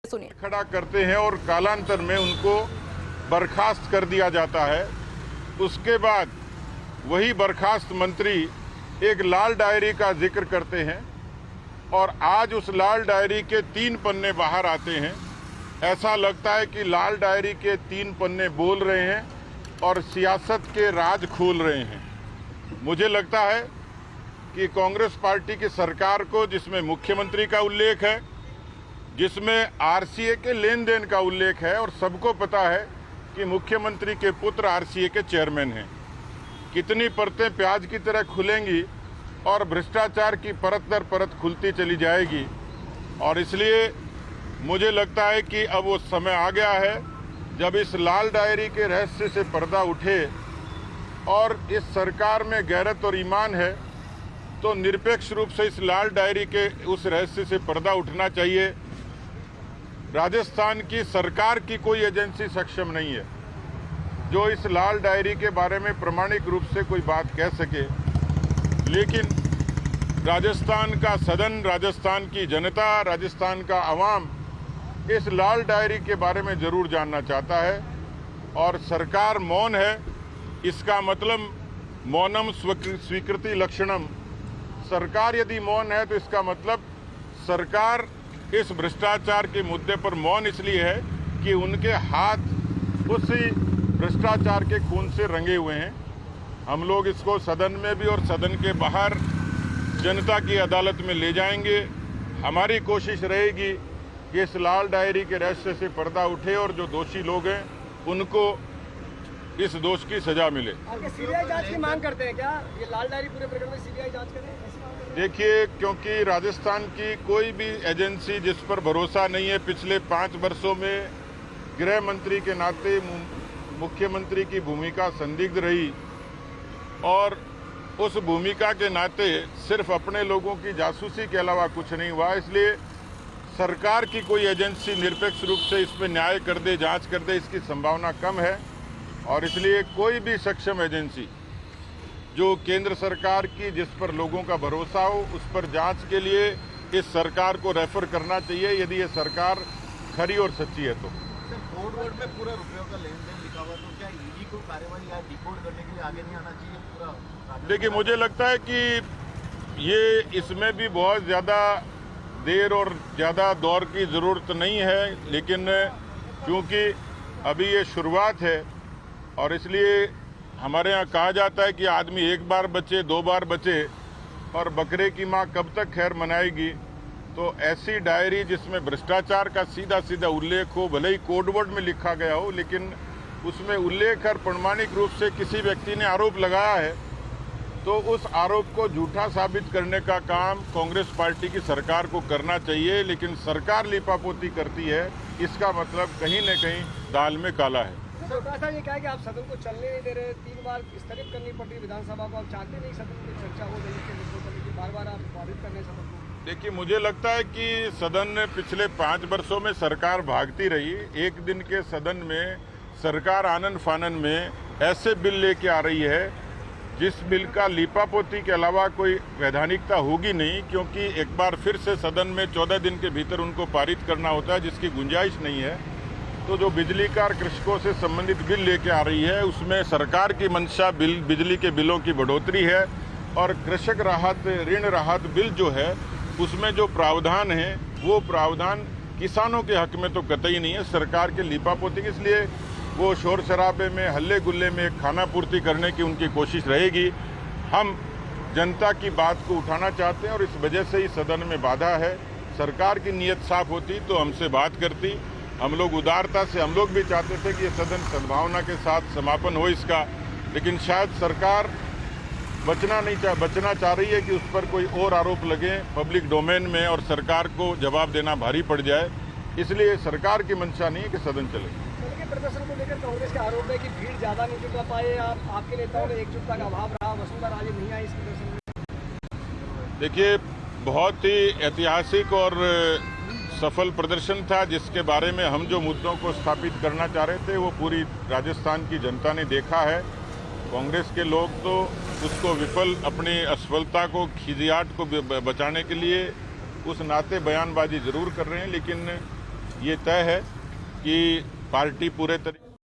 सुनिए। खड़ा करते हैं और कालांतर में उनको बर्खास्त कर दिया जाता है। उसके बाद वही बर्खास्त मंत्री एक लाल डायरी का जिक्र करते हैं और आज उस लाल डायरी के 3 पन्ने बाहर आते हैं। ऐसा लगता है कि लाल डायरी के 3 पन्ने बोल रहे हैं और सियासत के राज खोल रहे हैं। मुझे लगता है कि कांग्रेस पार्टी की सरकार को, जिसमें मुख्यमंत्री का उल्लेख है, जिसमें आरसीए के लेन देन का उल्लेख है और सबको पता है कि मुख्यमंत्री के पुत्र आरसीए के चेयरमैन हैं, कितनी परतें प्याज की तरह खुलेंगी और भ्रष्टाचार की परत दर परत खुलती चली जाएगी। और इसलिए मुझे लगता है कि अब वो समय आ गया है जब इस लाल डायरी के रहस्य से पर्दा उठे और इस सरकार में गैरत और ईमान है तो निरपेक्ष रूप से इस लाल डायरी के उस रहस्य से पर्दा उठना चाहिए। राजस्थान की सरकार की कोई एजेंसी सक्षम नहीं है जो इस लाल डायरी के बारे में प्रामाणिक रूप से कोई बात कह सके, लेकिन राजस्थान का सदन, राजस्थान की जनता, राजस्थान का आवाम इस लाल डायरी के बारे में जरूर जानना चाहता है और सरकार मौन है। इसका मतलब मौनम स्वीकृति लक्षणम। सरकार यदि मौन है तो इसका मतलब सरकार इस भ्रष्टाचार के मुद्दे पर मौन इसलिए है कि उनके हाथ उसी भ्रष्टाचार के खून से रंगे हुए हैं। हम लोग इसको सदन में भी और सदन के बाहर जनता की अदालत में ले जाएंगे। हमारी कोशिश रहेगी कि इस लाल डायरी के रहस्य से पर्दा उठे और जो दोषी लोग हैं उनको इस दोष की सजा मिले। सीबीआई जांच की मांग करते हैं क्या? ये लाल डायरी पूरे प्रकरण में सीबीआई जांच करे? देखिए, क्योंकि राजस्थान की कोई भी एजेंसी जिस पर भरोसा नहीं है, पिछले 5 वर्षों में गृह मंत्री के नाते मुख्यमंत्री की भूमिका संदिग्ध रही और उस भूमिका के नाते सिर्फ अपने लोगों की जासूसी के अलावा कुछ नहीं हुआ। इसलिए सरकार की कोई एजेंसी निरपेक्ष रूप से इस पर न्याय कर दे, जांच कर दे, इसकी संभावना कम है। और इसलिए कोई भी सक्षम एजेंसी जो केंद्र सरकार की, जिस पर लोगों का भरोसा हो, उस पर जांच के लिए इस सरकार को रेफर करना चाहिए, यदि ये सरकार खरी और सच्ची है तो। कोर्ट वर्ड में पूरा रुपयों का लेन देन लिखा हुआ, तो क्या ईडी को कार्यवाही या डिकोड करने के लिए आगे नहीं आना चाहिए पूरा? देखिए, मुझे लगता है कि ये इसमें भी बहुत ज़्यादा देर और ज़्यादा दौर की ज़रूरत नहीं है, लेकिन क्योंकि अभी ये शुरुआत है और इसलिए हमारे यहाँ कहा जाता है कि आदमी एक बार बचे, 2 बार बचे और बकरे की माँ कब तक खैर मनाएगी। तो ऐसी डायरी जिसमें भ्रष्टाचार का सीधा सीधा उल्लेख हो, भले ही कोड वर्ड में लिखा गया हो, लेकिन उसमें उल्लेख और प्रमाणिक रूप से किसी व्यक्ति ने आरोप लगाया है, तो उस आरोप को झूठा साबित करने का काम कांग्रेस पार्टी की सरकार को करना चाहिए। लेकिन सरकार लिपापोती करती है, इसका मतलब कहीं न कहीं दाल में काला है। सर, ये क्या है कि आप सदन को चलने नहीं दे रहे, 3 बार स्थगित करनी पड़ रही विधानसभा को, आप चाहते नहीं सदन में चर्चा हो गई, बार-बार आप बाधित करने सदन को? देखिए, मुझे लगता है कि सदन ने पिछले 5 वर्षों में सरकार भागती रही। एक दिन के सदन में सरकार आनन फानन में ऐसे बिल लेके आ रही है जिस बिल का लीपापोती के अलावा कोई वैधानिकता होगी नहीं, क्योंकि एक बार फिर से सदन में 14 दिन के भीतर उनको पारित करना होता है, जिसकी गुंजाइश नहीं है। तो जो बिजली का कृषकों से संबंधित बिल लेके आ रही है, उसमें सरकार की मंशा बिजली के बिलों की बढ़ोतरी है और कृषक राहत, ऋण राहत बिल जो है उसमें जो प्रावधान है वो प्रावधान किसानों के हक में तो कतई नहीं है, सरकार के लीपापोती। इसलिए वो शोर शराबे में, हल्ले गुल्ले में खाना पूर्ति करने की उनकी कोशिश रहेगी। हम जनता की बात को उठाना चाहते हैं और इस वजह से ही सदन में बाधा है। सरकार की नीयत साफ होती तो हमसे बात करती। हम लोग उदारता से, हम लोग भी चाहते थे कि ये सदन सद्भावना के साथ समापन हो इसका, लेकिन शायद सरकार बचना चाह रही है कि उस पर कोई और आरोप लगे पब्लिक डोमेन में और सरकार को जवाब देना भारी पड़ जाए। इसलिए सरकार की मंशा नहीं है कि सदन चले। प्रदर्शन को लेकर कांग्रेस का आरोप है कि भीड़ ज्यादा नहीं जुटा पाए, आपके नेताओं ने एकजुटता का अभाव रहा, वसुंधरा राजे नहीं आई इस प्रदर्शन में। देखिए, बहुत ही ऐतिहासिक और सफल प्रदर्शन था, जिसके बारे में हम जो मुद्दों को स्थापित करना चाह रहे थे वो पूरी राजस्थान की जनता ने देखा है। कांग्रेस के लोग तो उसको विफल, अपनी असफलता को, खिजियाहट को बचाने के लिए उस नाते बयानबाजी जरूर कर रहे हैं, लेकिन ये तय है कि पार्टी पूरे तरीके